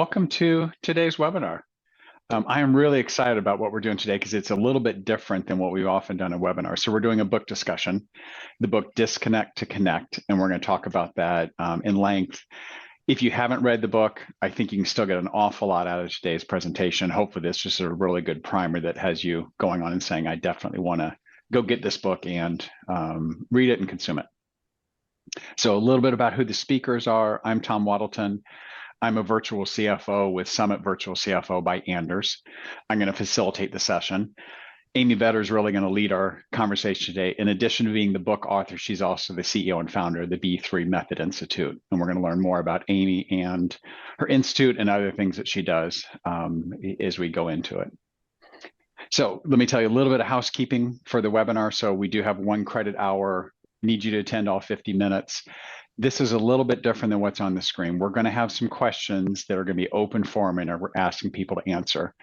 welcome to today's webinar. I am really excited about what we're doing today because it's a little bit different than what we've often done in webinars. So we're doing a book discussion, the book Disconnect to Connect, and we're going to talk about that in length. If you haven't read the book, I think you can still get an awful lot out of today's presentation. Hopefully this is just a really good primer that has you going on and saying, I definitely want to go get this book and read it and consume it. So a little bit about who the speakers are. I'm Tom Wadelton. I'm a virtual CFO with Summit Virtual CFO by Anders. I'm going to facilitate the session. Amy Vetter is really going to lead our conversation today. In addition to being the book author, she's also the CEO and founder of the B3 Method Institute. And we're going to learn more about Amy and her institute and other things that she does as we go into it. So let me tell you a little bit of housekeeping for the webinar. So we do have 1 credit hour, need you to attend all 50 minutes. This is a little bit different than what's on the screen. We're going to have some questions that are going to be open forum and we're asking people to answer.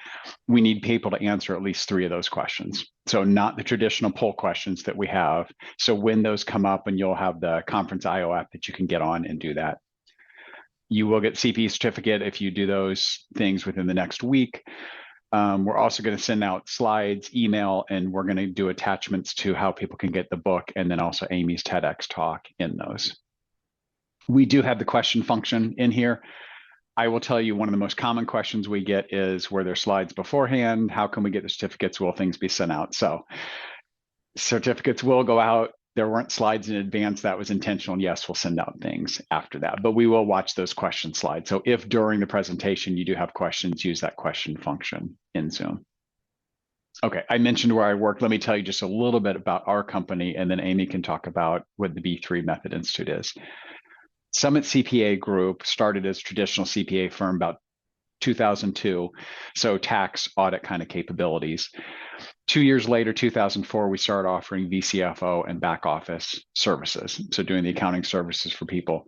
We need people to answer at least 3 of those questions. So not the traditional poll questions that we have. So when those come up, and you'll have the Conference IO app that you can get on and do that. You will get CPE certificate if you do those things within the next week. We're also going to send out slides, email, and we're going to do attachments to how people can get the book, and then also Amy's TEDx talk in those. We do have the question function in here. I will tell you one of the most common questions we get is, were there slides beforehand? How can we get the certificates? Will things be sent out? So certificates will go out. There weren't slides in advance. That was intentional. Yes, we'll send out things after that, but we will watch those question slides. So if during the presentation you do have questions, use that question function in Zoom. Okay, I mentioned where I work. Let me tell you just a little bit about our company, and then Amy can talk about what the B3 Method Institute is. Summit CPA Group started as a traditional CPA firm about 2002, so tax audit kind of capabilities. 2 years later, 2004, we started offering VCFO and back office services, so doing the accounting services for people.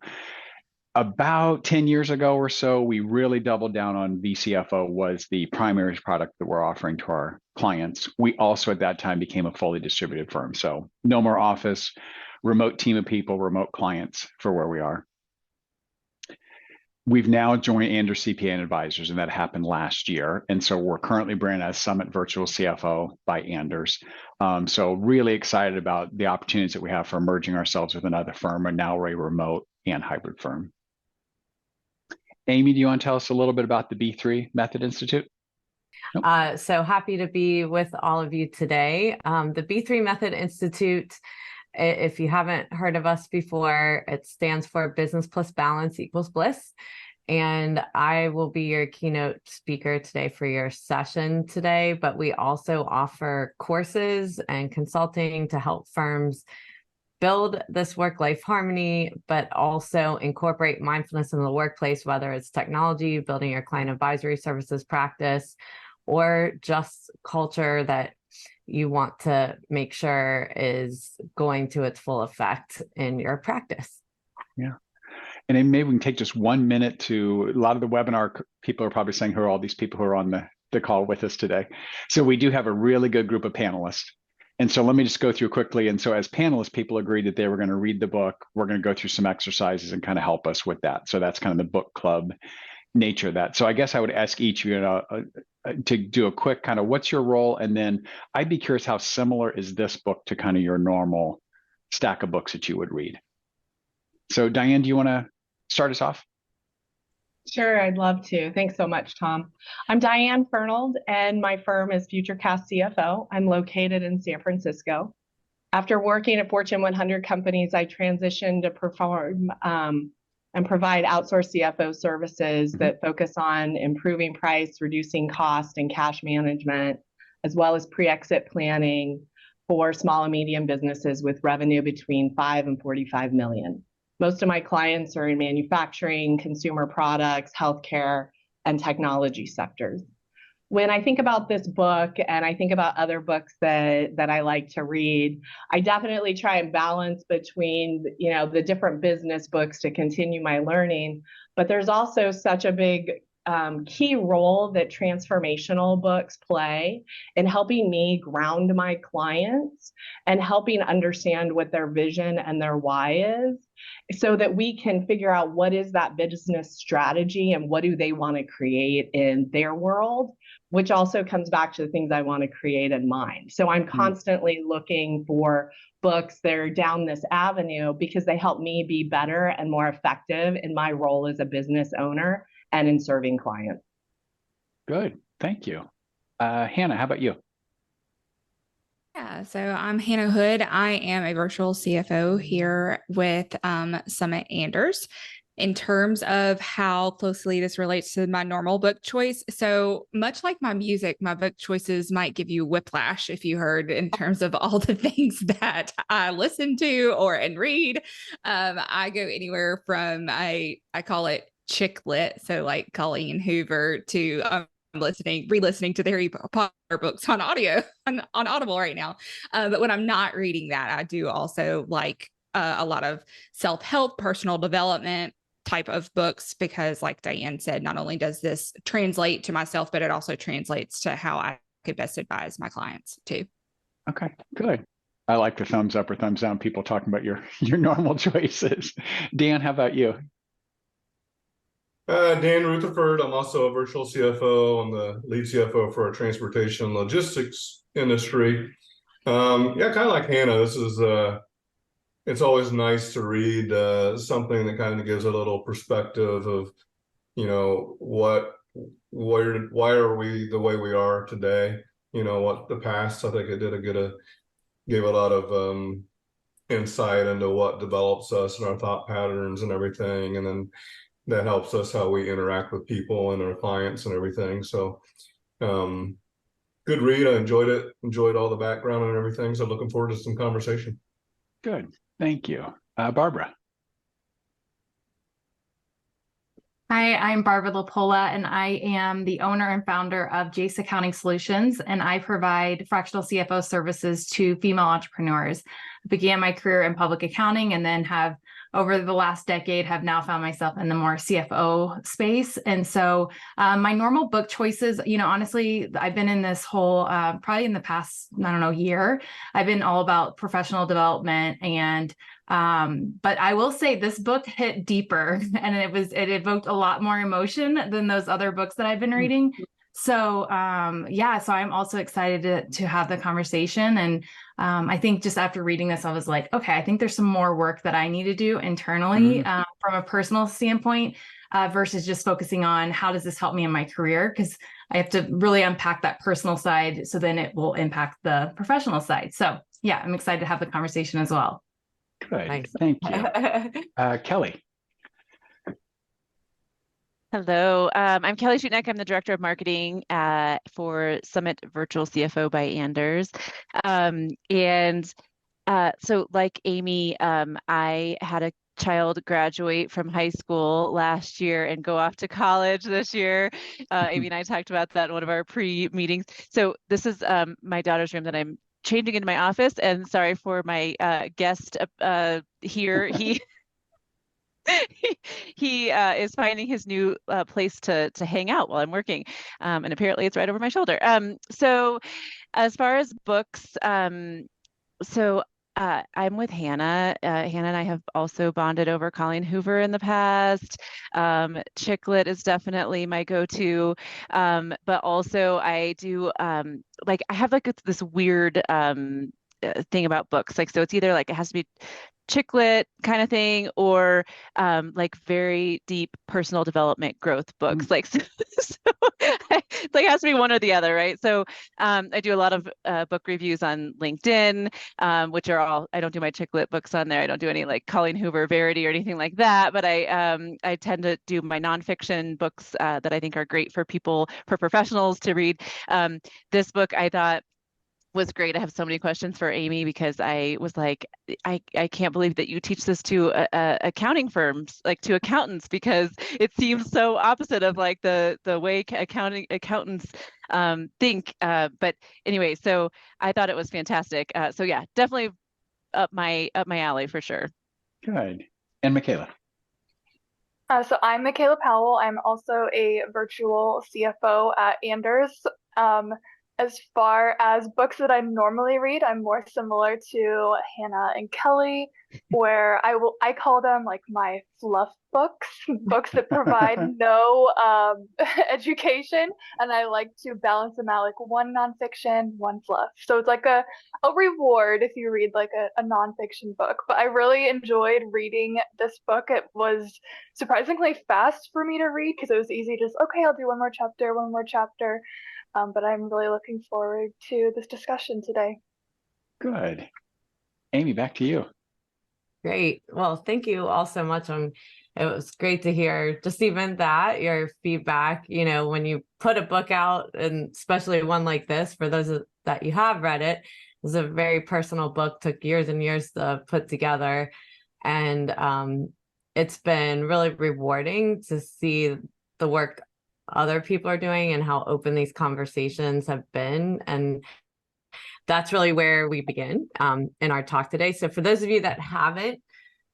About 10 years ago or so, we really doubled down on VCFO was the primary product that we're offering to our clients. We also at that time became a fully distributed firm, so no more office, remote team of people, remote clients for where we are. We've now joined Anders CPA and Advisors, and that happened last year. And so we're currently branded as Summit Virtual CFO by Anders. So really excited about the opportunities that we have for merging ourselves with another firm, and now we're a remote and hybrid firm. Amy, do you want to tell us a little bit about the B3 Method Institute? Nope. So happy to be with all of you today. The B3 Method Institute, if you haven't heard of us before, it stands for Business Plus Balance Equals Bliss. And I will be your keynote speaker today for your session today, but we also offer courses and consulting to help firms build this work-life harmony, but also incorporate mindfulness in the workplace, whether it's technology, building your client advisory services practice, or just culture that you want to make sure is going to its full effect in your practice. Yeah. And then maybe we can take just 1 minute to, a lot of the webinar people are probably saying, who are all these people who are on the call with us today? So we do have a really good group of panelists. And so let me just go through quickly. And so as panelists, people agreed that they were going to read the book. We're going to go through some exercises and kind of help us with that. So that's kind of the book club nature of that. So I guess I would ask each of you to do a quick kind of what's your role, and then I'd be curious how similar is this book to kind of your normal stack of books that you would read. So Diane, do you want to start us off? Sure, I'd love to. Thanks so much, Tom. I'm Diane Fernald, and my firm is FutureCast CFO. I'm located in San Francisco. After working at Fortune 100 companies, I transitioned to perform and provide outsourced CFO services that focus on improving price, reducing cost, and cash management, as well as pre-exit planning for small and medium businesses with revenue between 5 and 45 million. Most of my clients are in manufacturing, consumer products, healthcare, and technology sectors. When I think about this book and I think about other books that I like to read, I definitely try and balance between, the different business books to continue my learning. But there's also such a big key role that transformational books play in helping me ground my clients and helping understand what their vision and their why is, so that we can figure out what is that business strategy and what do they want to create in their world, which also comes back to the things I want to create in mine. So I'm constantly looking for books that are down this avenue because they help me be better and more effective in my role as a business owner and in serving clients. Good. Thank you. Hannah, how about you? Yeah, so I'm Hannah Hood. I am a virtual CFO here with Summit Anders. In terms of how closely this relates to my normal book choice, so much like my music, my book choices might give you whiplash if you heard in terms of all the things that I listen to and read. I go anywhere from I call it chick lit, so like Colleen Hoover, to re-listening to the Harry Potter books on audio on Audible right now. But when I'm not reading that, I do also like a lot of self-help, personal development type of books, because like Diane said, not only does this translate to myself, but it also translates to how I could best advise my clients too. Okay, good. I like the thumbs up or thumbs down people talking about your normal choices. Dan, how about you? Dan Rutherford. I'm also a virtual CFO. I'm the lead CFO for our transportation and logistics industry. Yeah, kind of like Hannah, this is it's always nice to read something that kind of gives a little perspective of, why are we the way we are today? What the past, I think it gave a lot of insight into what develops us and our thought patterns and everything. And then that helps us how we interact with people and our clients and everything. So good read. I enjoyed all the background and everything. So looking forward to some conversation. Good. Thank you. Barbara. Hi, I'm Barbara LaPola, and I am the owner and founder of Jace Accounting Solutions, and I provide fractional CFO services to female entrepreneurs. I began my career in public accounting and then have, over the last decade, have now found myself in the more CFO space. And so my normal book choices, honestly, I've been in this whole, probably in the past, year, I've been all about professional development but I will say this book hit deeper and it evoked a lot more emotion than those other books that I've been reading. So so I'm also excited to have the conversation. And I think just after reading this, I was like, okay, I think there's some more work that I need to do internally from a personal standpoint versus just focusing on how does this help me in my career? Because I have to really unpack that personal side so then it will impact the professional side. So yeah, I'm excited to have the conversation as well. Good. Nice. Thank you. Kelly. Hello, I'm Kelly Shutnick. I'm the Director of Marketing for Summit Virtual CFO by Anders. So like Amy, I had a child graduate from high school last year and go off to college this year. Amy and I talked about that in one of our pre-meetings. So this is my daughter's room that I'm changing into my office, and sorry for my guest here. He is finding his new place to hang out while I'm working, and apparently it's right over my shoulder. So as far as books, I'm with Hannah. Hannah and I have also bonded over Colleen Hoover in the past. Chick lit is definitely my go-to, but also I do I have this weird thing about books. So it's either it has to be chick lit kind of thing, or very deep personal development growth books. So it has to be one or the other, right? So I do a lot of book reviews on LinkedIn, which are all, I don't do my chick lit books on there. I don't do any Colleen Hoover, Verity, or anything like that, but I tend to do my nonfiction books that I think are great for professionals to read. This book I thought was great. I have so many questions for Amy because I was like, I can't believe that you teach this to accounting firms, to accountants, because it seems so opposite of the way accountants think. But anyway, so I thought it was fantastic. So yeah, definitely up my alley for sure. Good. And Michaela. So I'm Michaela Powell. I'm also a virtual CFO at Anders. As far as books that I normally read, I'm more similar to Hannah and Kelly, where I call them like my fluff books, books that provide no education, and I like to balance them out, like one nonfiction, one fluff. So it's like a reward if you read like a nonfiction book. But I really enjoyed reading this book. It was surprisingly fast for me to read because it was easy, just okay, I'll do one more chapter. But I'm really looking forward to this discussion today. Good. Amy, back to you. Great. Well, thank you all so much. It was great to hear just even that, your feedback, when you put a book out, and especially one like this, for those that you have read it, is a very personal book, took years and years to put together. And it's been really rewarding to see the work other people are doing and how open these conversations have been. And that's really where we begin in our talk today. So for those of you that haven't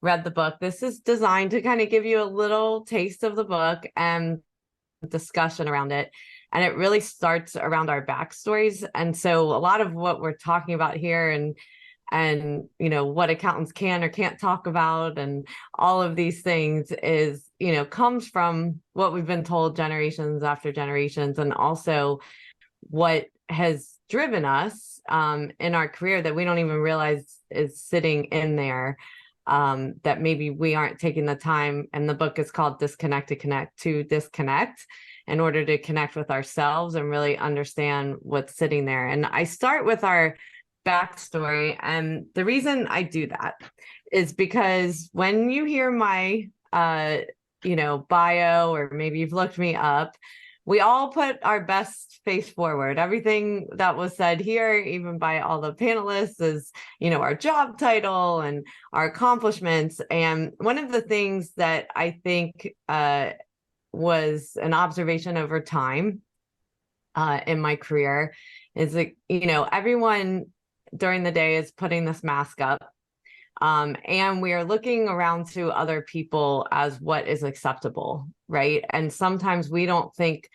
read the book, this is designed to kind of give you a little taste of the book and discussion around it. And it really starts around our backstories. And so a lot of what we're talking about here and what accountants can or can't talk about and all of these things is, comes from what we've been told generations after generations, and also what has driven us in our career that we don't even realize is sitting in there, that maybe we aren't taking the time. And the book is called Disconnect to Connect, to disconnect in order to connect with ourselves and really understand what's sitting there. And I start with our backstory. And the reason I do that is because when you hear my, bio, or maybe you've looked me up, we all put our best face forward. Everything that was said here, even by all the panelists, is, our job title and our accomplishments. And one of the things that I think was an observation over time in my career is that, everyone during the day is putting this mask up. And we are looking around to other people as what is acceptable, right? And sometimes we don't think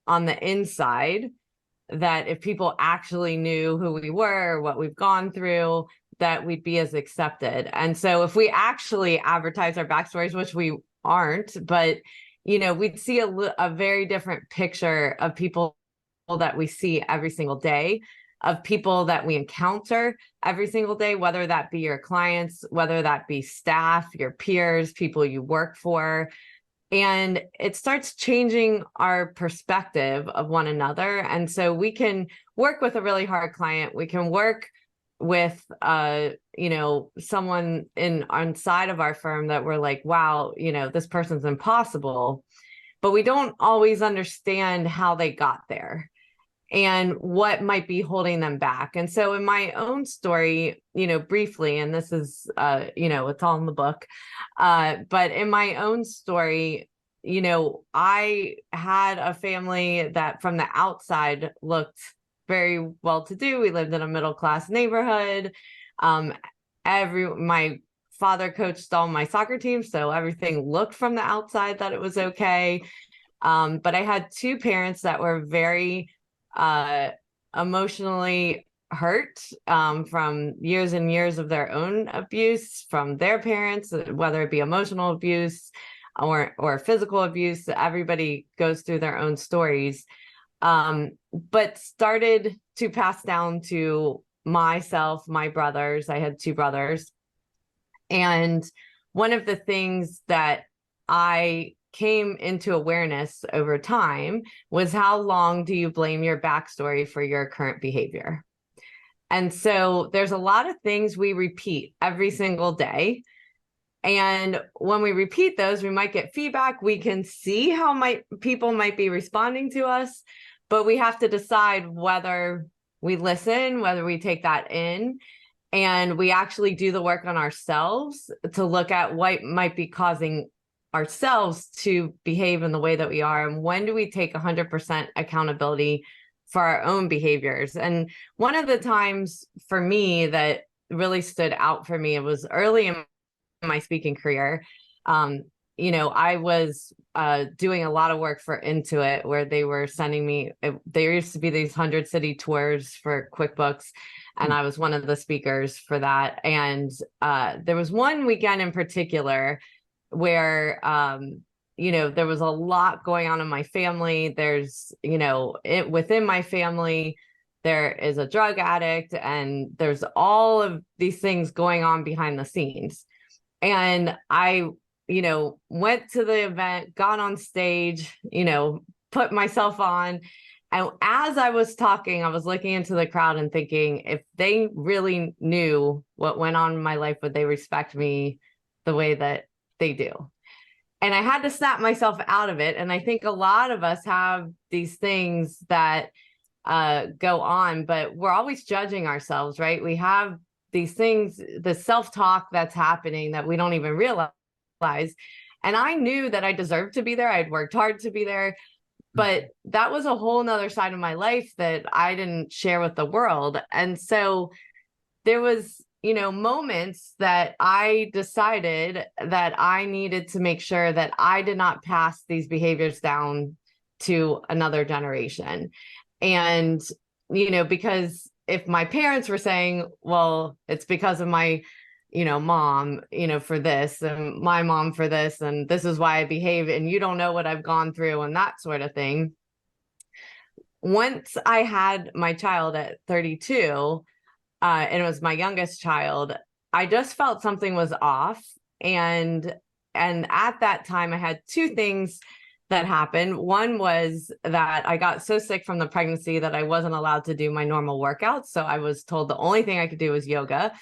on the inside that if people actually knew who we were, what we've gone through, that we'd be as accepted. And so if we actually advertise our backstories, which we aren't, but, we'd see a very different picture of people that we see every single day, of people that we encounter every single day, whether that be your clients, whether that be staff, your peers, people you work for. And it starts changing our perspective of one another. And so we can work with a really hard client. We can work with, someone inside of our firm that we're like, wow, this person's impossible, but we don't always understand how they got there and what might be holding them back. And so in my own story, briefly, and this is, it's all in the book, but in my own story, I had a family that from the outside looked very well-to-do. We lived in a middle-class neighborhood. My father coached all my soccer teams, so everything looked from the outside that it was okay. But I had two parents that were very emotionally hurt from years and years of their own abuse from their parents, whether it be emotional abuse or physical abuse. Everybody goes through their own stories, but started to pass down to myself, my brothers. I had two brothers. And one of the things that I came into awareness over time was, how long do you blame your backstory for your current behavior? And so there's a lot of things we repeat every single day. And when we repeat those, we might get feedback. We can see how people might be responding to us, but we have to decide whether we listen, whether we take that in, and we actually do the work on ourselves to look at what might be causing ourselves to behave in the way that we are, and when do we take 100% accountability for our own behaviors. And one of the times for me that really stood out for me, it was early in my speaking career. I was doing a lot of work for Intuit, where they were sending me, there used to be these 100 city tours for QuickBooks, and I was one of the speakers for that. And there was one weekend in particular where, there was a lot going on in my family. There's, within my family, there is a drug addict, and there's all of these things going on behind the scenes. And I, went to the event, got on stage, put myself on. And as I was talking, I was looking into the crowd and thinking, if they really knew what went on in my life, would they respect me the way that they do? And I had to snap myself out of it. And I think a lot of us have these things that go on, but we're always judging ourselves, right? We have these things, the self-talk that's happening that we don't even realize. And I knew that I deserved to be there. I'd worked hard to be there, but that was a whole nother side of my life that I didn't share with the world. And so there was, moments that I decided that I needed to make sure that I did not pass these behaviors down to another generation. And, because if my parents were saying, well, it's because of my, mom, for this, and my mom for this, and this is why I behave, and you don't know what I've gone through, and that sort of thing. Once I had my child at 32, and it was my youngest child, I just felt something was off. And at that time, I had two things that happened. One was that I got so sick from the pregnancy that I wasn't allowed to do my normal workouts. So I was told the only thing I could do was yoga.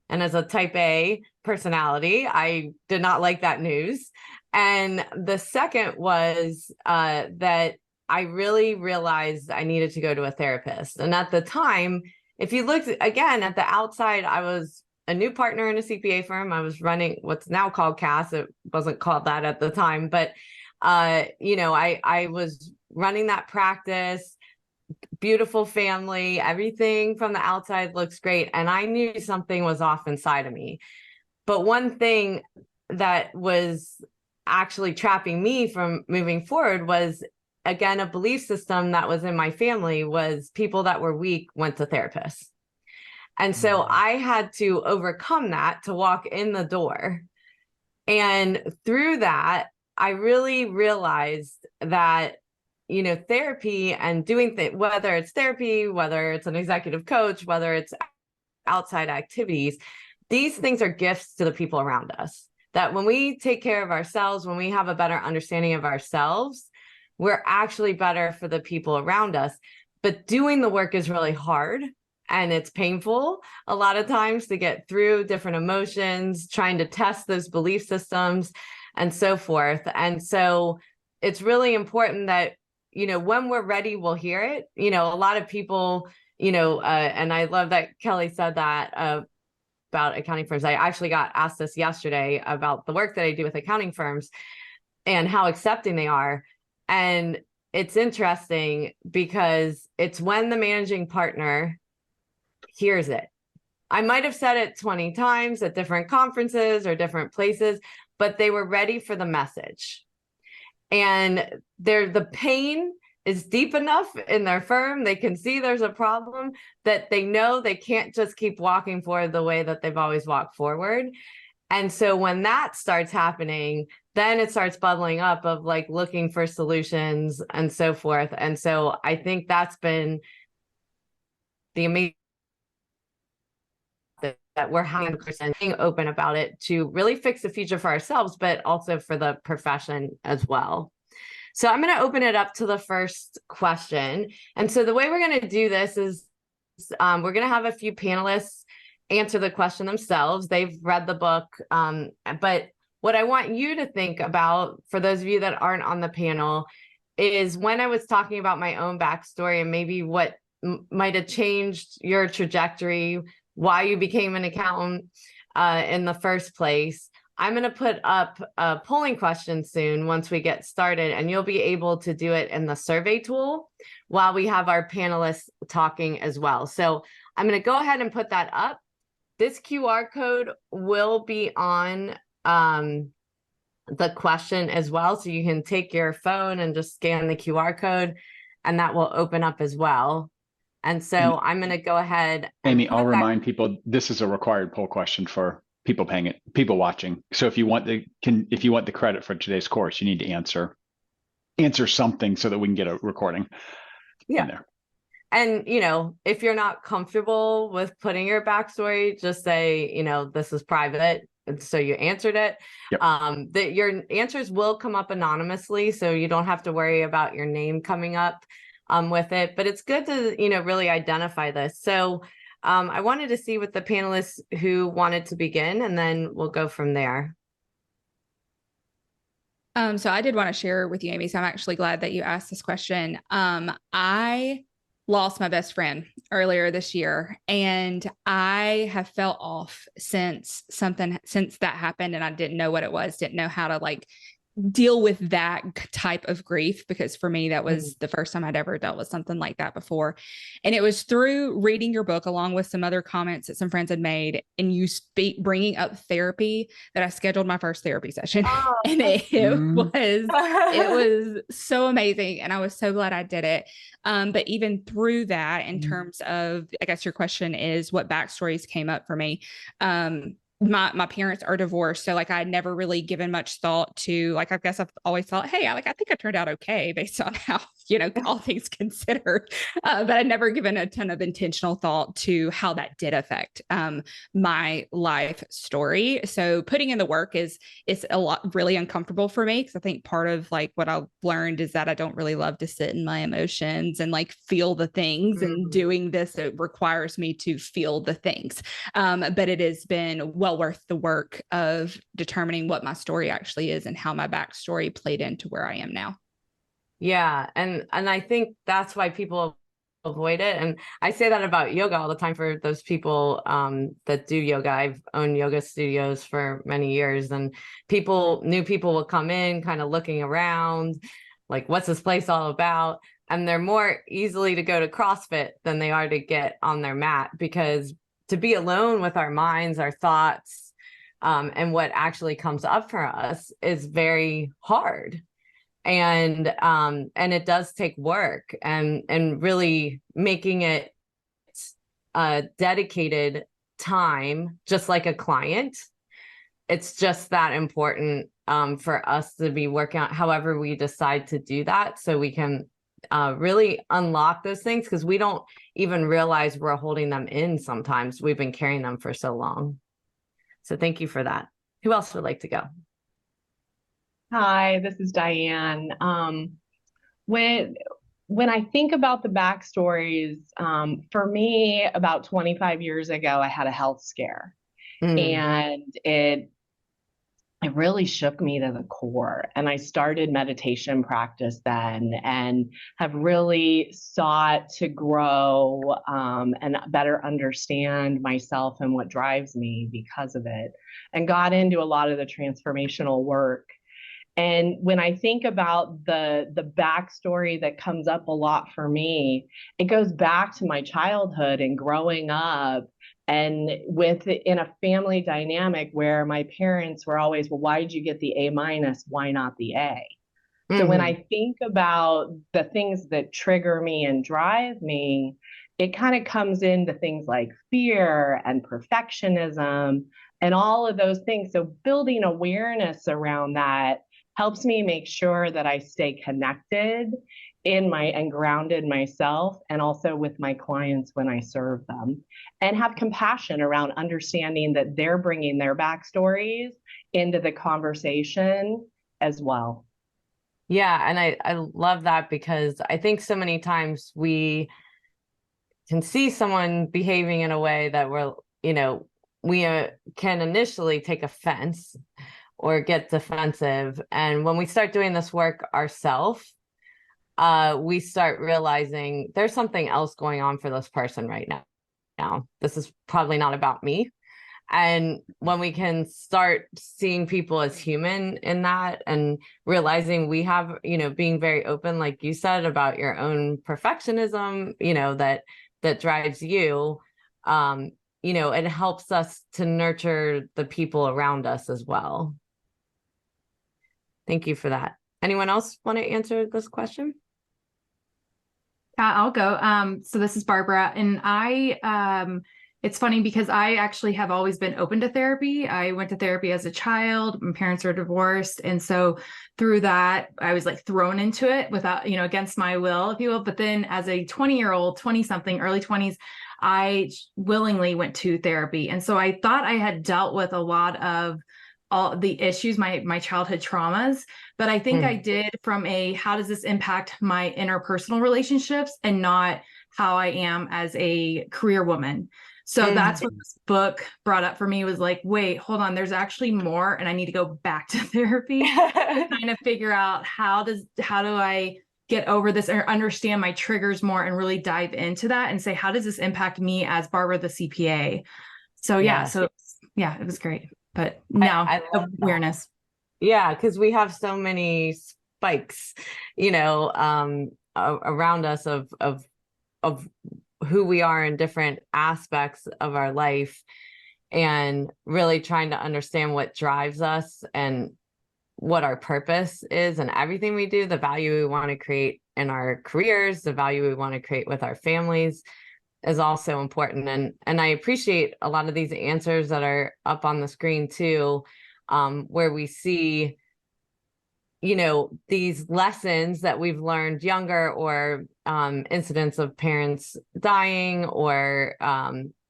And as a type A personality, I did not like that news. And the second was that I really realized I needed to go to a therapist. And at the time, if you looked again at the outside, I was a new partner in a CPA firm. I was running what's now called CAS. It wasn't called that at the time, but I was running that practice, beautiful family, everything from the outside looks great. And I knew something was off inside of me. But one thing that was actually trapping me from moving forward was, again, a belief system that was in my family was people that were weak went to therapists. And so I had to overcome that to walk in the door. And through that, I really realized that, therapy and doing things, whether it's therapy, whether it's an executive coach, whether it's outside activities, these things are gifts to the people around us. That when we take care of ourselves, when we have a better understanding of ourselves, we're actually better for the people around us. But doing the work is really hard, and it's painful a lot of times to get through different emotions, trying to test those belief systems and so forth. And so it's really important that, when we're ready, we'll hear it. A lot of people, and I love that Kelly said that about accounting firms. I actually got asked this yesterday about the work that I do with accounting firms and how accepting they are. And it's interesting because it's when the managing partner hears it. I might have said it 20 times at different conferences or different places, but they were ready for the message. And the pain is deep enough in their firm. They can see there's a problem that they know they can't just keep walking forward the way that they've always walked forward. And so when that starts happening, then it starts bubbling up of like looking for solutions and so forth. And so I think that's been the amazing that we're having and being open about it to really fix the future for ourselves, but also for the profession as well. So I'm going to open it up to the first question. And so the way we're going to do this is we're going to have a few panelists answer the question themselves. They've read the book, but what I want you to think about, for those of you that aren't on the panel, is when I was talking about my own backstory and maybe what might have changed your trajectory, why you became an accountant in the first place. I'm going to put up a polling question soon once we get started, and you'll be able to do it in the survey tool while we have our panelists talking as well. So I'm going to go ahead and put that up. This QR code will be on the question as well. So you can take your phone and just scan the QR code, and that will open up as well. And so I'm going to go ahead. Amy, I'll remind people, this is a required poll question for people people watching. So if you want the credit for today's course, you need to answer something so that we can get a recording. Yeah. In there. And, if you're not comfortable with putting your backstory, just say, this is private. And so you answered it. Yep. That your answers will come up anonymously, so you don't have to worry about your name coming up with it. But it's good to, really identify this. So I wanted to see with the panelists who wanted to begin, and then we'll go from there. So I did want to share with you, Amy, so I'm actually glad that you asked this question. I lost my best friend earlier this year, and I have felt off since that happened, and I didn't know what it was, didn't know how to deal with that type of grief, because for me, that was the first time I'd ever dealt with something like that before. And it was through reading your book, along with some other comments that some friends had made, and you bringing up therapy, that I scheduled my first therapy session. Oh. And it was so amazing. And I was so glad I did it. But even through that, in terms of, I guess your question is what backstories came up for me. My parents are divorced. So I had never really given much thought to, I guess I've always thought, hey, I think I turned out okay based on how, all things considered. But I'd never given a ton of intentional thought to how that did affect my life story. So putting in the work is a lot really uncomfortable for me, because I think part of what I've learned is that I don't really love to sit in my emotions and feel the things. And doing this, it requires me to feel the things. But it has been well worth the work of determining what my story actually is and how my backstory played into where I am now. Yeah. And I think that's why people avoid it. And I say that about yoga all the time for those people that do yoga. I've owned yoga studios for many years, and new people will come in kind of looking around, what's this place all about? And they're more easily to go to CrossFit than they are to get on their mat, because to be alone with our minds, our thoughts, and what actually comes up for us is very hard. And it does take work, and really making it a dedicated time, just like a client. It's just that important for us to be working on however we decide to do that, so we can really unlock those things, because we don't even realize we're holding them in. Sometimes we've been carrying them for so long. So thank you for that. Who else would like to go? Hi, this is Diane. When I think about the backstories, for me, about 25 years ago, I had a health scare, and it really shook me to the core. And I started meditation practice then, and have really sought to grow and better understand myself and what drives me because of it, and got into a lot of the transformational work. And when I think about the backstory that comes up a lot for me, it goes back to my childhood and growing up, and in a family dynamic where my parents were always, well, why did you get the A-? Why not the A? So when I think about the things that trigger me and drive me, it kind of comes into things like fear and perfectionism and all of those things. So building awareness around that helps me make sure that I stay connected and grounded myself, and also with my clients when I serve them, and have compassion around understanding that they're bringing their backstories into the conversation as well. Yeah. And I love that, because I think so many times we can see someone behaving in a way that we can initially take offense or get defensive. And when we start doing this work ourselves, we start realizing there's something else going on for this person right now. This is probably not about me. And when we can start seeing people as human in that, and realizing we have, being very open, like you said, about your own perfectionism, that drives you, it helps us to nurture the people around us as well. thank you for that. Anyone else want to answer this question? I'll go. So this is Barbara, and it's funny because I actually have always been open to therapy. I went to therapy as a child. My parents are divorced. And so through that, I was like thrown into it without, against my will, if you will. But then as a 20-year-old, 20-something, early 20s, I willingly went to therapy. And so I thought I had dealt with a lot of all the issues, my childhood traumas, but I think I did from how does this impact my interpersonal relationships and not how I am as a career woman. So that's what this book brought up for me, was like, wait, hold on, there's actually more. And I need to go back to therapy to kind of figure out how do I get over this or understand my triggers more and really dive into that and say, how does this impact me as Barbara, the CPA? So it was great. But now I love awareness. Yeah, because we have so many spikes, around us of who we are in different aspects of our life, and really trying to understand what drives us and what our purpose is and everything we do, the value we want to create in our careers, the value we want to create with our families is also important. And I appreciate a lot of these answers that are up on the screen too, where we see these lessons that we've learned younger, or incidents of parents dying, or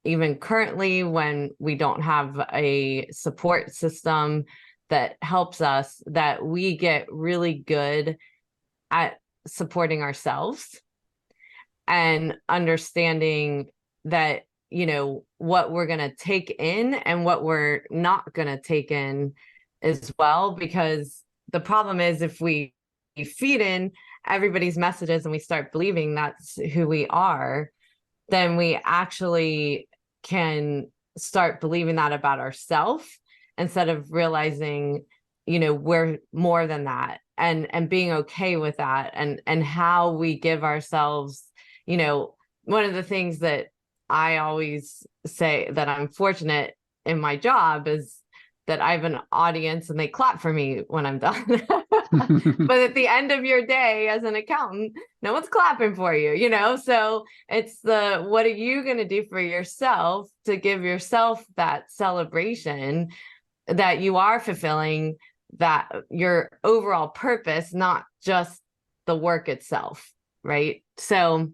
even currently when we don't have a support system that helps us, that we get really good at supporting ourselves and understanding that, what we're going to take in and what we're not going to take in as well. Because the problem is, if we feed in everybody's messages and we start believing that's who we are, then we actually can start believing that about ourselves, instead of realizing, we're more than that, and being okay with that, and how we give ourselves, one of the things that I always say that I'm fortunate in my job is that I have an audience and they clap for me when I'm done. But at the end of your day as an accountant, no one's clapping for you, So it's what are you going to do for yourself to give yourself that celebration that you are fulfilling that your overall purpose, not just the work itself, right? So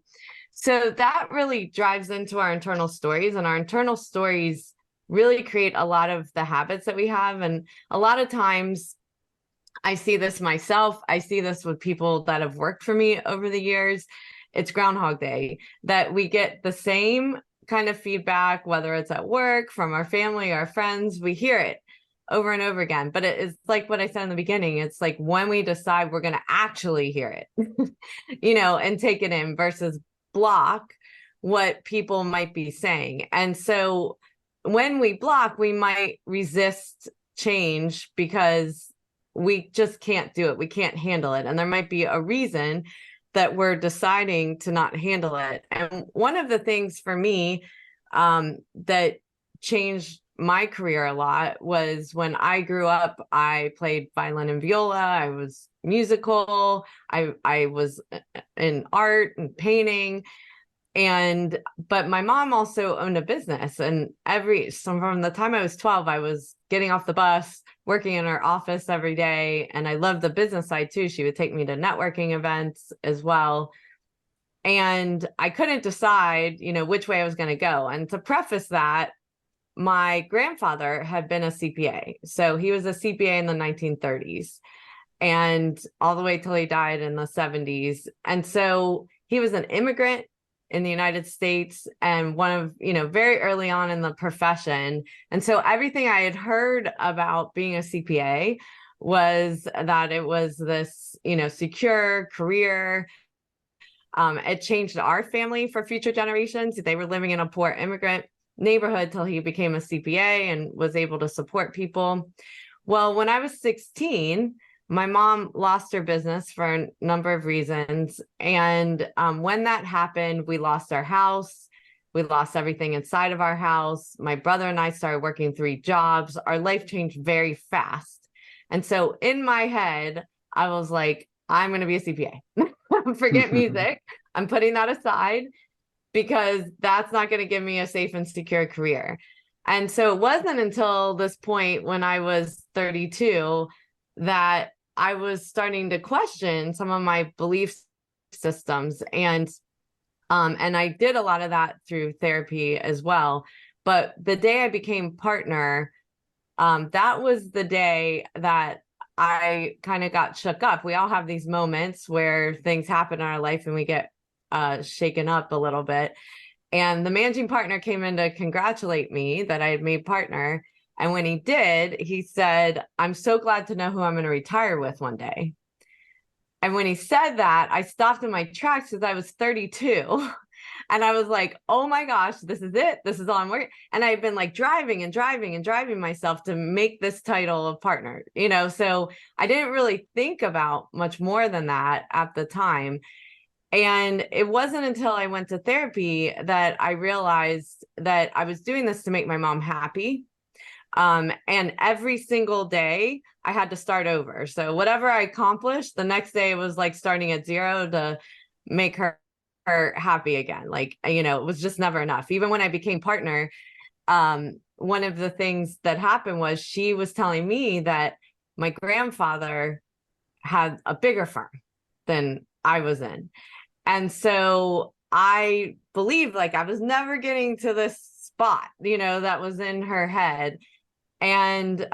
that really drives into our internal stories, and our internal stories really create a lot of the habits that we have. And a lot of times I see this myself. I see this with people that have worked for me over the years. It's Groundhog Day, that we get the same kind of feedback, whether it's at work, from our family, our friends, we hear it over and over again. But it is like what I said in the beginning. It's like when we decide we're going to actually hear it, and take it in, versus block what people might be saying. And so when we block, we might resist change because we just can't do it. We can't handle it. And there might be a reason that we're deciding to not handle it. And one of the things for me that changed my career a lot was when I grew up, I played violin and viola. I was musical. I was in art and painting. But my mom also owned a business, and from the time I was 12, I was getting off the bus, working in her office every day. And I loved the business side too. She would take me to networking events as well. And I couldn't decide, which way I was going to go. And to preface that, my grandfather had been a CPA. So he was a CPA in the 1930s and all the way till he died in the 70s. And so he was an immigrant in the United States, and one of, very early on in the profession. And so everything I had heard about being a CPA was that it was this, secure career. It changed our family for future generations. They were living in a poor immigrant neighborhood till he became a CPA and was able to support people. Well, when I was 16, my mom lost her business for a number of reasons. And when that happened, we lost our house. We lost everything inside of our house. My brother and I started working 3 jobs. Our life changed very fast. And so in my head, I was like, I'm going to be a CPA. Forget music. I'm putting that aside because that's not going to give me a safe and secure career. And so it wasn't until this point when I was 32 that I was starting to question some of my belief systems. And I did a lot of that through therapy as well. But the day I became partner, that was the day that I kind of got shook up. We all have these moments where things happen in our life and we get shaken up a little bit. And the managing partner came in to congratulate me that I had made partner. And when he did, he said, I'm so glad to know who I'm going to retire with one day. And when he said that, I stopped in my tracks because I was 32. And I was like, oh my gosh, this is it. This is all I'm working. And I've been like driving myself to make this title of partner, you know, so I didn't really think about much more than that at the time. And it wasn't until I went to therapy that I realized that I was doing this to make my mom happy. And every single day I had to start over. So whatever I accomplished, the next day was like starting at zero to make her happy again. Like, you know, it was just never enough. Even when I became partner, one of the things that happened was she was telling me that my grandfather had a bigger firm than I was in. And so I believed like I was never getting to this spot, you know, that was in her head. And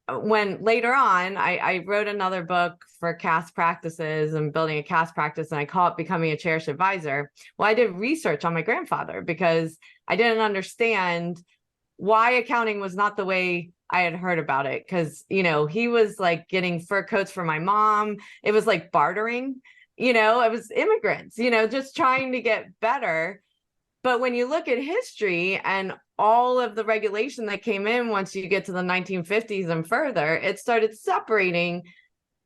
when later on, I wrote another book for CAS practices and building a CAS practice, and I call it Becoming a Cherished Advisor. Well, I did research on my grandfather because I didn't understand why accounting was not the way I had heard about it. Because, you know, he was like getting fur coats for my mom. It was like bartering, you know, it was immigrants, you know, just trying to get better. But when you look at history and all of the regulation that came in once you get to the 1950s and further, it started separating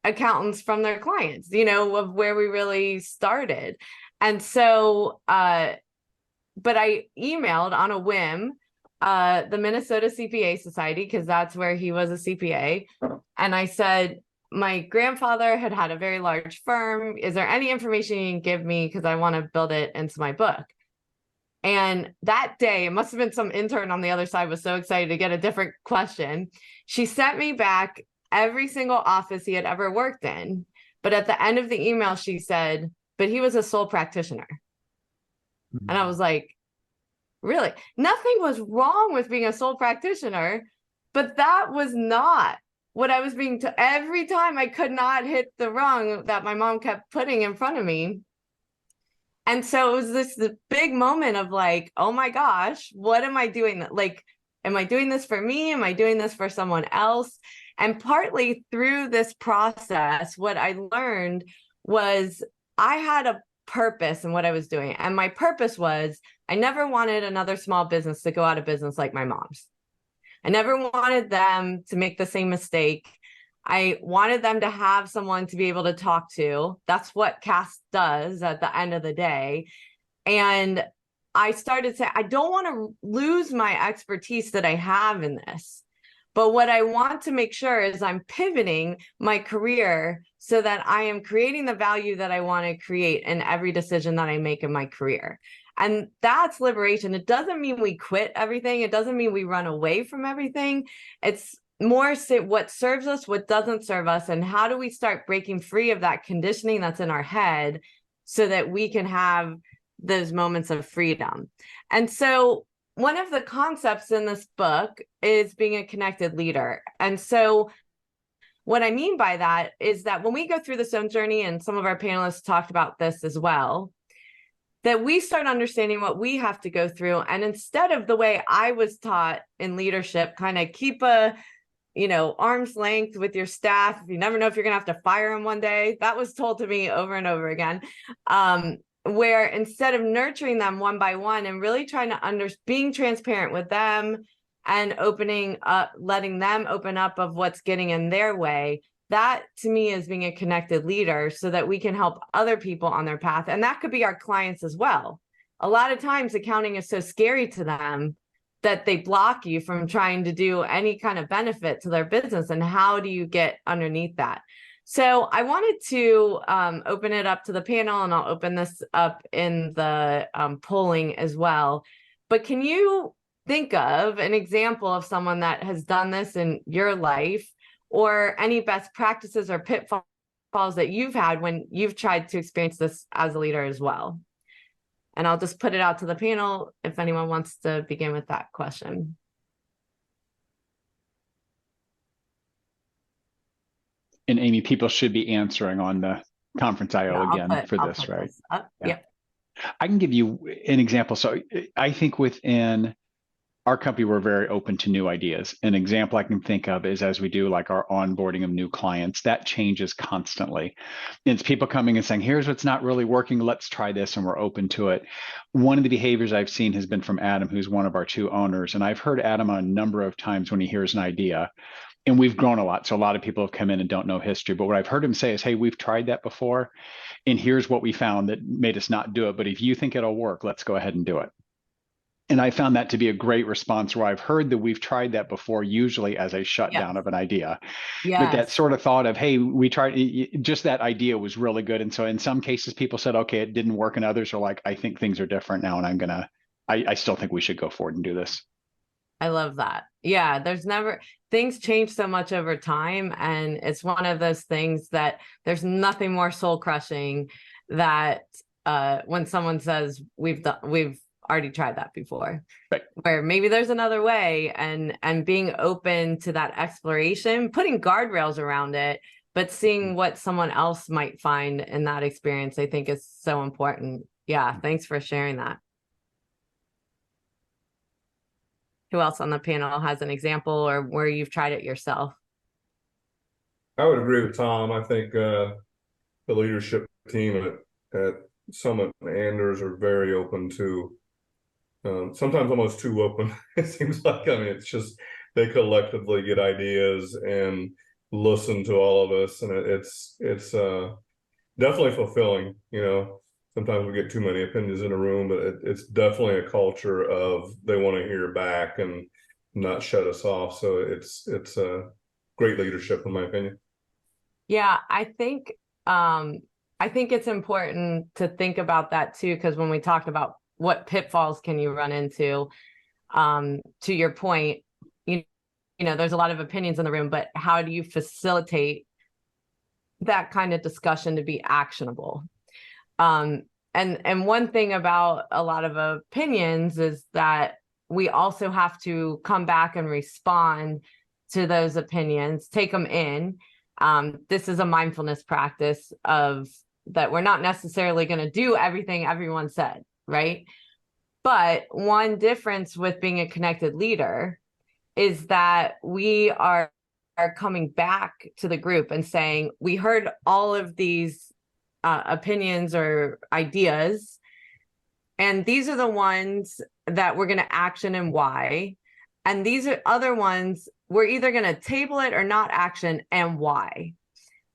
accountants from their clients, you know, of where we really started. And so, but I emailed on a whim the Minnesota CPA Society, because that's where he was a CPA. And I said, my grandfather had a very large firm. Is there any information you can give me? Because I want to build it into my book. And that day, it must have been some intern on the other side was so excited to get a different question. She sent me back every single office he had ever worked in. But at the end of the email, she said, but he was a sole practitioner. Mm-hmm. And I was like, really? Nothing was wrong with being a sole practitioner, but that was not what I was being told. Every time I could not hit the rung that my mom kept putting in front of me. And so it was this big moment of like, oh my gosh, what am I doing? Like, am I doing this for me? Am I doing this for someone else? And partly through this process, what I learned was I had a purpose in what I was doing. And my purpose was I never wanted another small business to go out of business like my mom's. I never wanted them to make the same mistake. I wanted them to have someone to be able to talk to. That's what CAS does at the end of the day. And I started to say, I don't want to lose my expertise that I have in this. But what I want to make sure is I'm pivoting my career so that I am creating the value that I want to create in every decision that I make in my career. And that's liberation. It doesn't mean we quit everything. It doesn't mean we run away from everything. It's more what serves us, what doesn't serve us, and how do we start breaking free of that conditioning that's in our head so that we can have those moments of freedom. And so one of the concepts in this book is being a connected leader. And so what I mean by that is that when we go through this own journey, and some of our panelists talked about this as well, that we start understanding what we have to go through. And instead of the way I was taught in leadership, kind of keep a arm's length with your staff. You never know if you're going to have to fire them one day. That was told to me over and over again, where instead of nurturing them one by one and really trying to being transparent with them and opening up, letting them open up of what's getting in their way, that to me is being a connected leader so that we can help other people on their path. And that could be our clients as well. A lot of times accounting is so scary to them that they block you from trying to do any kind of benefit to their business, and how do you get underneath that? So I wanted to open it up to the panel, and I'll open this up in the polling as well. But can you think of an example of someone that has done this in your life, or any best practices or pitfalls that you've had when you've tried to experience this as a leader as well? And I'll just put it out to the panel if anyone wants to begin with that question. And Amy, people should be answering on the conference IO again for this, right? Yep. I can give you an example. So I think within our company, we're very open to new ideas. An example I can think of is as we do like our onboarding of new clients, that changes constantly. It's people coming and saying, here's what's not really working, let's try this, and we're open to it. One of the behaviors I've seen has been from Adam, who's one of our 2 owners. And I've heard Adam a number of times when he hears an idea, and we've grown a lot. So a lot of people have come in and don't know history. But what I've heard him say is, hey, we've tried that before, and here's what we found that made us not do it. But if you think it'll work, let's go ahead and do it. And I found that to be a great response, where I've heard that we've tried that before, usually as a shutdown of an idea. But that sort of thought of, hey, we tried, just that idea was really good. And so in some cases, people said, okay, it didn't work. And others are like, I think things are different now, and I still think we should go forward and do this. I love that. Yeah, things change so much over time. And it's one of those things that there's nothing more soul crushing that when someone says, we've already tried that before, right, where maybe there's another way, and being open to that exploration, putting guardrails around it, but seeing what someone else might find in that experience, I think is so important. Yeah, thanks for sharing that. Who else on the panel has an example or where you've tried it yourself? I would agree with Tom. I think the leadership team at Summit and Anders are very open to, sometimes almost too open. It seems like, I mean, it's just, they collectively get ideas and listen to all of us. And it's definitely fulfilling. You know, sometimes we get too many opinions in a room, but it's definitely a culture of, they want to hear back and not shut us off. So it's a great leadership, in my opinion. Yeah, I think it's important to think about that too, because when we talked about what pitfalls can you run into, to your point, you know, there's a lot of opinions in the room, but how do you facilitate that kind of discussion to be actionable? And one thing about a lot of opinions is that we also have to come back and respond to those opinions, take them in. This is a mindfulness practice of that we're not necessarily going to do everything everyone said, right? But one difference with being a connected leader is that we are coming back to the group and saying, we heard all of these opinions or ideas, and these are the ones that we're going to action and why. And these are other ones we're either going to table it or not action and why.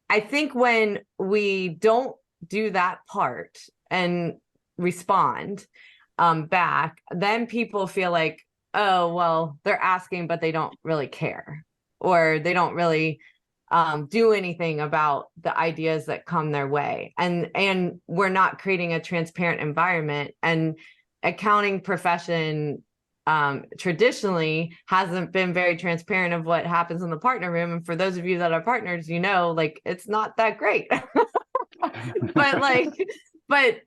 I think when we don't do that part and respond back, then people feel like, oh, well, they're asking, but they don't really care, or they don't really do anything about the ideas that come their way. And we're not creating a transparent environment. And accounting profession traditionally hasn't been very transparent of what happens in the partner room. And for those of you that are partners, you know, like, it's not that great. but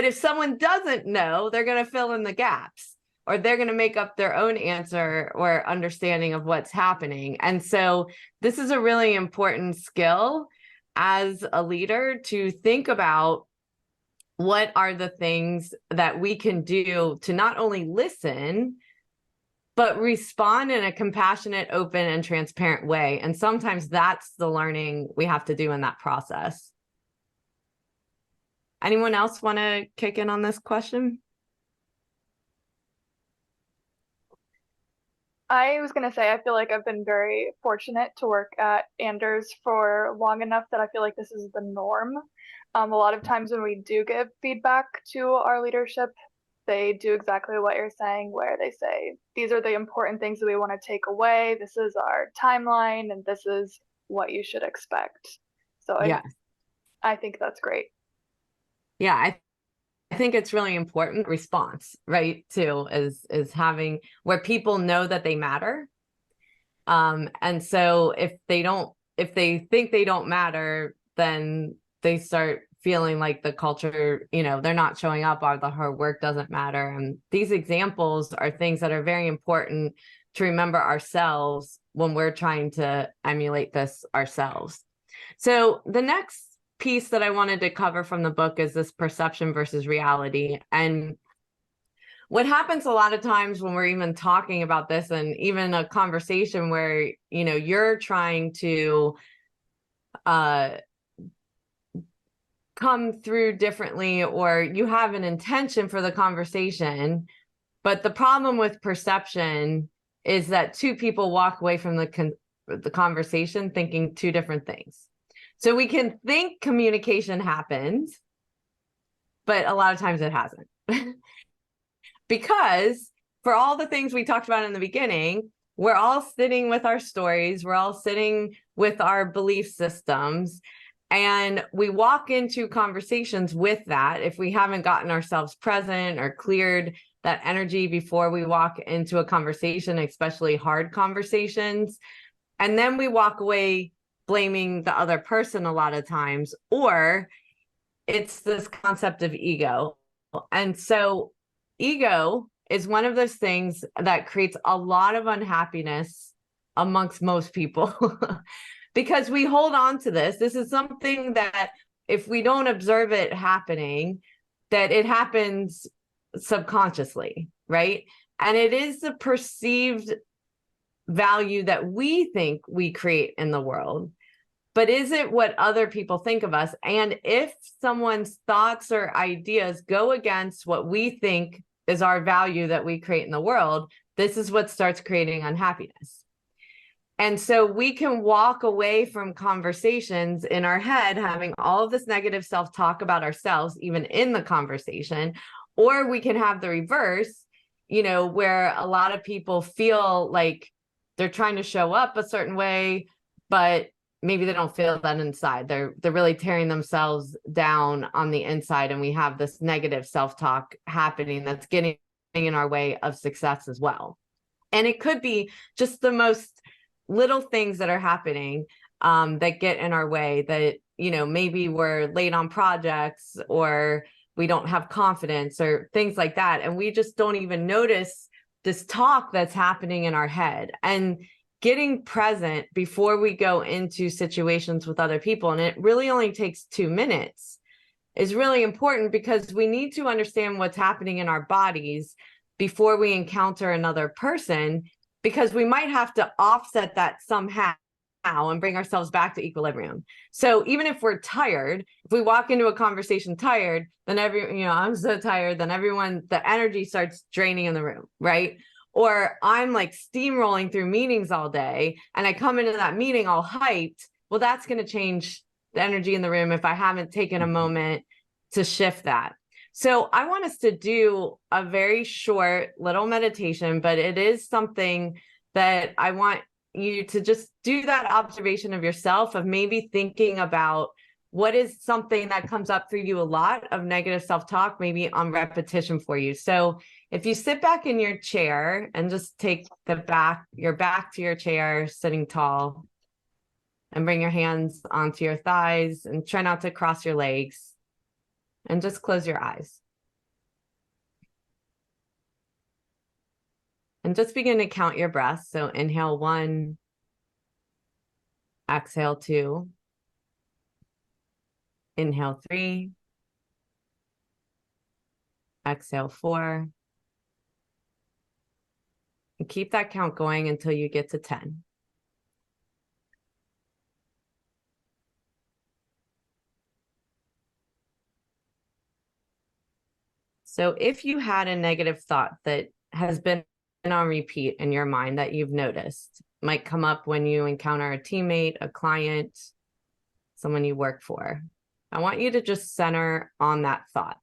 if someone doesn't know, they're going to fill in the gaps, or they're going to make up their own answer or understanding of what's happening. And so this is a really important skill as a leader, to think about what are the things that we can do to not only listen, but respond in a compassionate, open, and transparent way. And sometimes that's the learning we have to do in that process. Anyone else want to kick in on this question? I was going to say, I feel like I've been very fortunate to work at Anders for long enough that I feel like this is the norm. A lot of times when we do give feedback to our leadership, they do exactly what you're saying, where they say, these are the important things that we want to take away. This is our timeline, and this is what you should expect. So Yeah. I think that's great. Yeah, I think it's really important response, right? Too, is having where people know that they matter. And so if they think they don't matter, then they start feeling like the culture, they're not showing up, or the hard work doesn't matter. And these examples are things that are very important to remember ourselves when we're trying to emulate this ourselves. So the next piece that I wanted to cover from the book is this perception versus reality. And what happens a lot of times when we're even talking about this, and even a conversation where, you're trying to come through differently, or you have an intention for the conversation, but the problem with perception is that two people walk away from the conversation thinking two different things. So we can think communication happened, but a lot of times it hasn't. Because for all the things we talked about in the beginning, we're all sitting with our stories, we're all sitting with our belief systems, and we walk into conversations with that if we haven't gotten ourselves present or cleared that energy before we walk into a conversation, especially hard conversations. And then we walk away blaming the other person a lot of times, or it's this concept of ego. And so ego is one of those things that creates a lot of unhappiness amongst most people because we hold on to this. This is something that if we don't observe it happening, that it happens subconsciously, right? And it is the perceived value that we think we create in the world. But is it what other people think of us? And if someone's thoughts or ideas go against what we think is our value that we create in the world, this is what starts creating unhappiness. And so we can walk away from conversations in our head, having all of this negative self-talk about ourselves, even in the conversation, or we can have the reverse, where a lot of people feel like they're trying to show up a certain way, but maybe they don't feel that inside. They're really tearing themselves down on the inside, and we have this negative self-talk happening that's getting in our way of success as well. And it could be just the most little things that are happening that get in our way, that, maybe we're late on projects, or we don't have confidence, or things like that. And we just don't even notice this talk that's happening in our head. And getting present before we go into situations with other people, and it really only takes 2 minutes, is really important, because we need to understand what's happening in our bodies before we encounter another person, because we might have to offset that somehow and bring ourselves back to equilibrium. So even if we're tired, if we walk into a conversation tired, then I'm so tired, then the energy starts draining in the room, right? Or I'm like steamrolling through meetings all day, and I come into that meeting all hyped. Well, that's going to change the energy in the room if I haven't taken a moment to shift that. So I want us to do a very short little meditation, but it is something that I want you to just do that observation of yourself, of maybe thinking about what is something that comes up for you a lot of negative self-talk, maybe on repetition for you. So if you sit back in your chair and just take your back to your chair, sitting tall, and bring your hands onto your thighs, and try not to cross your legs, and just close your eyes. And just begin to count your breaths. So inhale 1, exhale 2, inhale 3, exhale 4. And keep that count going until you get to 10. So if you had a negative thought that has been on repeat in your mind that you've noticed, might come up when you encounter a teammate, a client, someone you work for, I want you to just center on that thought.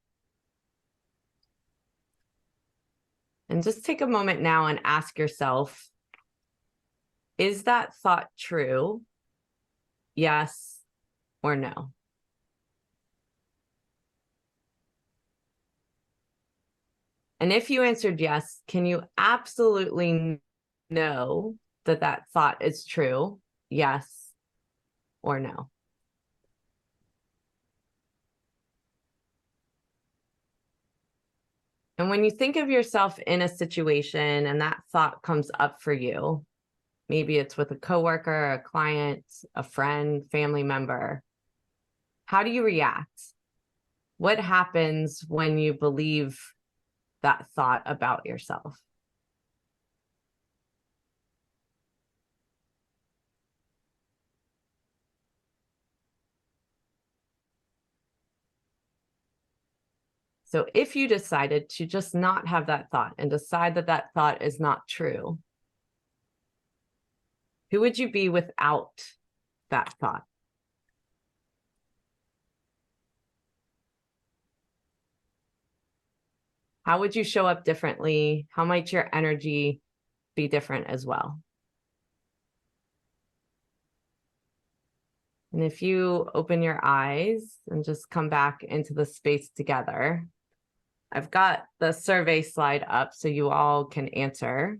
And just take a moment now and ask yourself, is that thought true? Yes or no? And if you answered yes, can you absolutely know that that thought is true? Yes or no? And when you think of yourself in a situation and that thought comes up for you, maybe it's with a coworker, a client, a friend, family member, how do you react? What happens when you believe that thought about yourself? So if you decided to just not have that thought and decide that that thought is not true, who would you be without that thought? How would you show up differently? How might your energy be different as well? And if you open your eyes and just come back into the space together, I've got the survey slide up so you all can answer.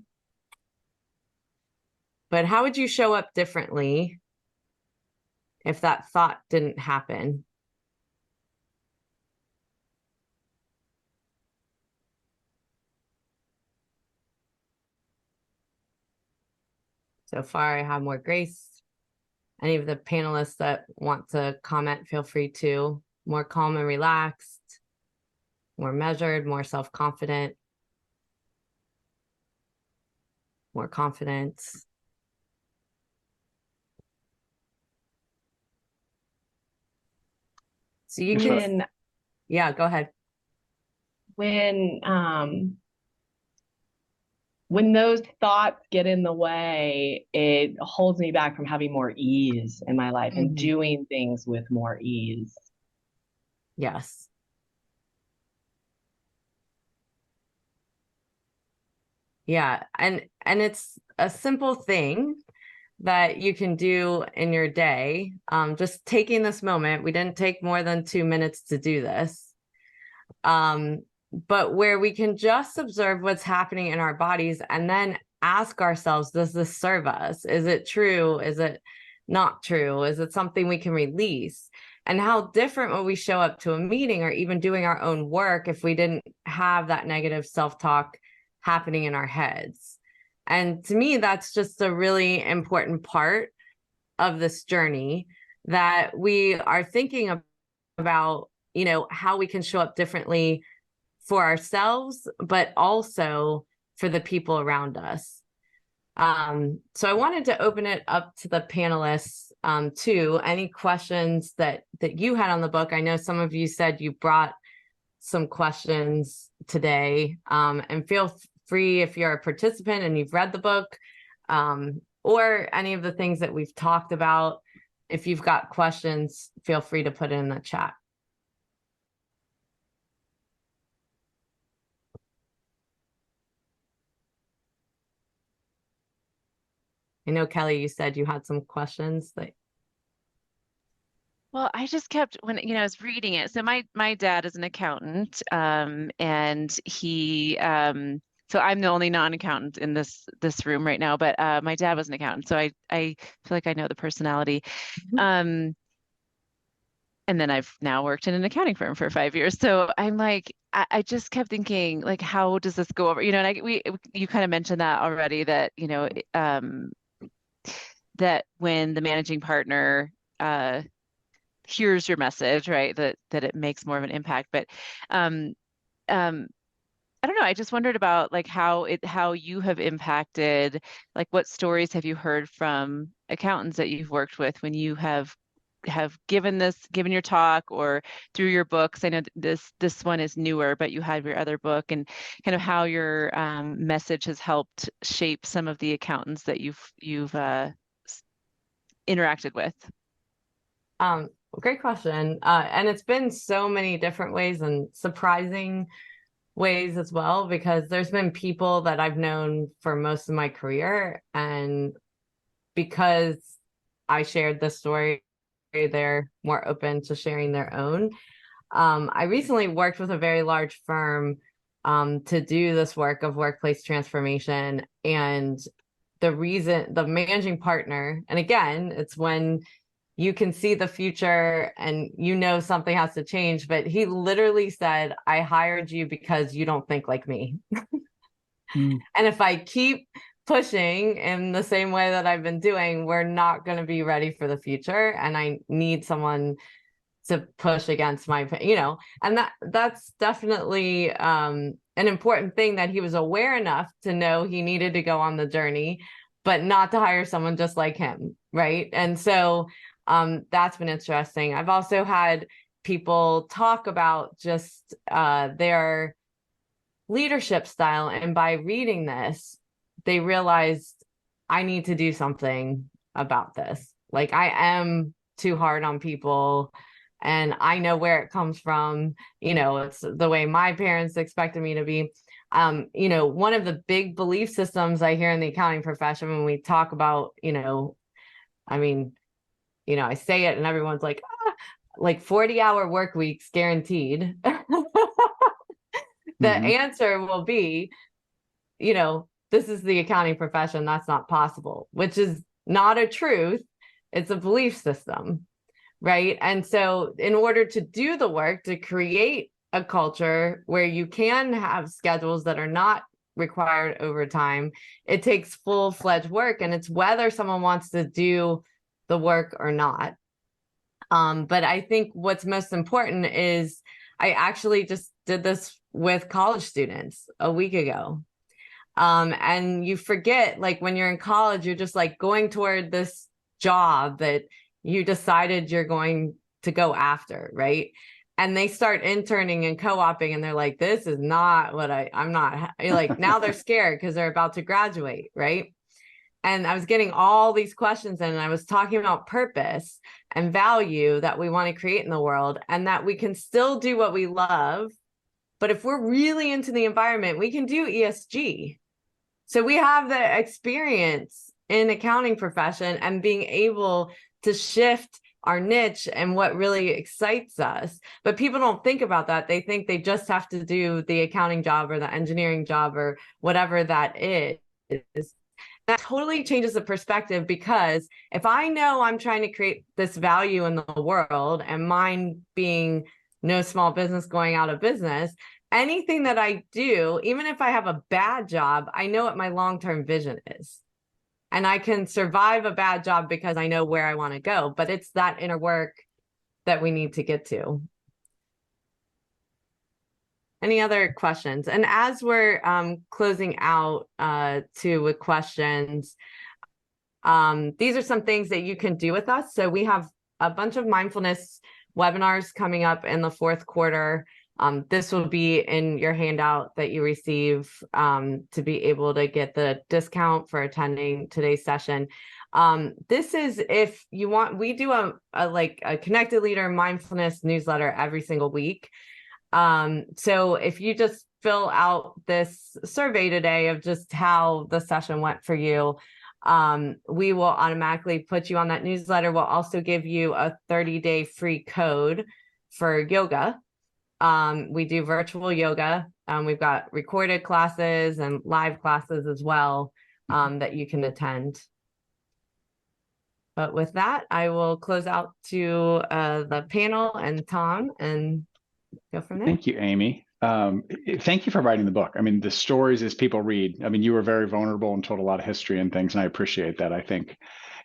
But how would you show up differently if that thought didn't happen? So far, I have more grace. Any of the panelists that want to comment, feel free to. More calm and relaxed, more measured, more self-confident, more confident. So you can, yeah, go ahead. When those thoughts get in the way, it holds me back from having more ease in my life and doing things with more ease. Yes. Yeah, and it's a simple thing that you can do in your day. Just taking this moment, we didn't take more than 2 minutes to do this. But where we can just observe what's happening in our bodies and then ask ourselves, does this serve us? Is it true? Is it not true? Is it something we can release? And how different would we show up to a meeting or even doing our own work if we didn't have that negative self-talk happening in our heads? And to me, that's just a really important part of this journey, that we are thinking about, you know, how we can show up differently for ourselves, but also for the people around us. So I wanted to open it up to the panelists too. Any questions that you had on the book? I know some of you said you brought some questions today, and feel free if you're a participant and you've read the book, or any of the things that we've talked about. If you've got questions, feel free to put it in the chat. I know, Kelly, you said you had some questions that. Well, I just kept when I was reading it. So my dad is an accountant, and he so I'm the only non-accountant in this room right now, but my dad was an accountant, so I feel like I know the personality. And then I've now worked in an accounting firm for 5 years. So I'm like, I just kept thinking, like, how does this go over? And you kind of mentioned that already, that that when the managing partner hears your message, right, that it makes more of an impact. But I don't know, I just wondered about like how you have impacted, like what stories have you heard from accountants that you've worked with when you have given your talk or through your books. I know this one is newer, but you have your other book, and kind of how your message has helped shape some of the accountants that you've interacted with. Great question. And it's been so many different ways and surprising ways as well, because there's been people that I've known for most of my career, and because I shared this story, they're more open to sharing their own. I recently worked with a very large firm to do this work of workplace transformation, and the managing partner, and again, it's when you can see the future and you know something has to change, but he literally said, I hired you because you don't think like me. And if I keep pushing in the same way that I've been doing, we're not going to be ready for the future. And I need someone to push against my, and that's definitely an important thing, that he was aware enough to know he needed to go on the journey, but not to hire someone just like him. Right. And so that's been interesting. I've also had people talk about just their leadership style. And by reading this, they realized, I need to do something about this. Like, I am too hard on people, and I know where it comes from. It's the way my parents expected me to be. One of the big belief systems I hear in the accounting profession when we talk about, I say it and everyone's like, like 40-hour work weeks guaranteed. The answer will be, this is the accounting profession. That's not possible, which is not a truth. It's a belief system, right? And so in order to do the work to create a culture where you can have schedules that are not required overtime, it takes full-fledged work, and it's whether someone wants to do the work or not. But I think what's most important is, I actually just did this with college students a week ago. And you forget, like, when you're in college, you're just like going toward this job that you decided you're going to go after, right? And they start interning and co-oping, and they're like, this is not what I'm not like, now they're scared because they're about to graduate, right? And I was getting all these questions, and I was talking about purpose and value that we want to create in the world, and that we can still do what we love. But if we're really into the environment, we can do ESG. So we have the experience in accounting profession and being able to shift our niche and what really excites us. But people don't think about that. They think they just have to do the accounting job or the engineering job or whatever that is. That totally changes the perspective, because if I know I'm trying to create this value in the world, and mine being no small business going out of business, anything that I do, even if I have a bad job, I know what my long-term vision is. And I can survive a bad job because I know where I want to go. But it's that inner work that we need to get to. Any other questions? And as we're closing out with questions, these are some things that you can do with us. So we have a bunch of mindfulness webinars coming up in the fourth quarter. This will be in your handout that you receive to be able to get the discount for attending today's session. This is, if you want, we do a Connected Leader mindfulness newsletter every single week. So if you just fill out this survey today of just how the session went for you, we will automatically put you on that newsletter. We'll also give you a 30-day free code for yoga. We do virtual yoga. We've got recorded classes and live classes as well that you can attend. But with that, I will close out to the panel and Tom and go from there. Thank you, Amy. Thank you for writing the book. I mean, the stories as people read, I mean, you were very vulnerable and told a lot of history and things, and I appreciate that. I think,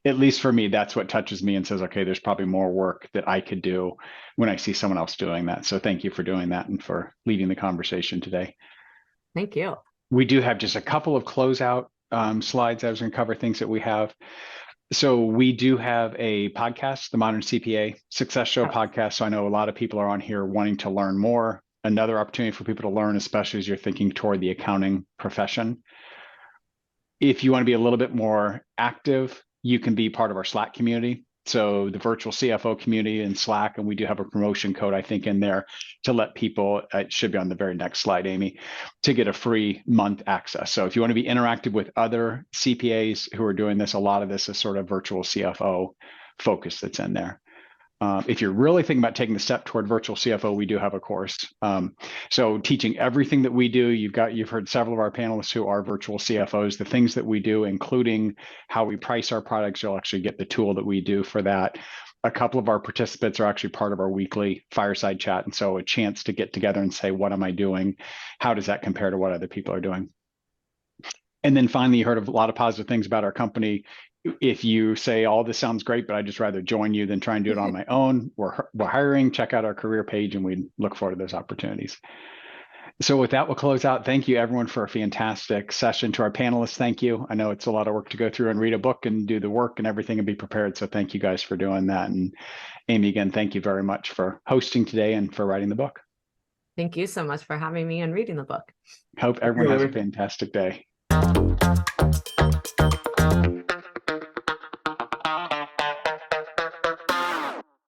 at least for me, that's what touches me and says, okay, there's probably more work that I could do when I see someone else doing that. So thank you for doing that and for leading the conversation today. Thank you. We do have just a couple of closeout slides. I was going to cover things that we have. So we do have a podcast, the Modern CPA Success Show podcast. So I know a lot of people are on here wanting to learn more. Another opportunity for people to learn, especially as you're thinking toward the accounting profession. If you want to be a little bit more active, you can be part of our Slack community. So the virtual CFO community in Slack, and we do have a promotion code, I think, in there to let people, it should be on the very next slide, Amy, to get a free month access. So if you want to be interactive with other CPAs who are doing this, a lot of this is sort of virtual CFO focus that's in there. If you're really thinking about taking the step toward virtual CFO, we do have a course. So teaching everything that we do, you've heard several of our panelists who are virtual CFOs, the things that we do, including how we price our products. You'll actually get the tool that we do for that. A couple of our participants are actually part of our weekly fireside chat. And so a chance to get together and say, what am I doing? How does that compare to what other people are doing? And then finally, you heard of a lot of positive things about our company. If you say, all this sounds great, but I'd just rather join you than try and do it on my own, we're hiring. Check out our career page, and we look forward to those opportunities. So with that, we'll close out. Thank you, everyone, for a fantastic session. To our panelists, thank you. I know it's a lot of work to go through and read a book and do the work and everything and be prepared. So thank you guys for doing that. And Amy, again, thank you very much for hosting today and for writing the book. Thank you so much for having me and reading the book. Hope everyone has a fantastic day.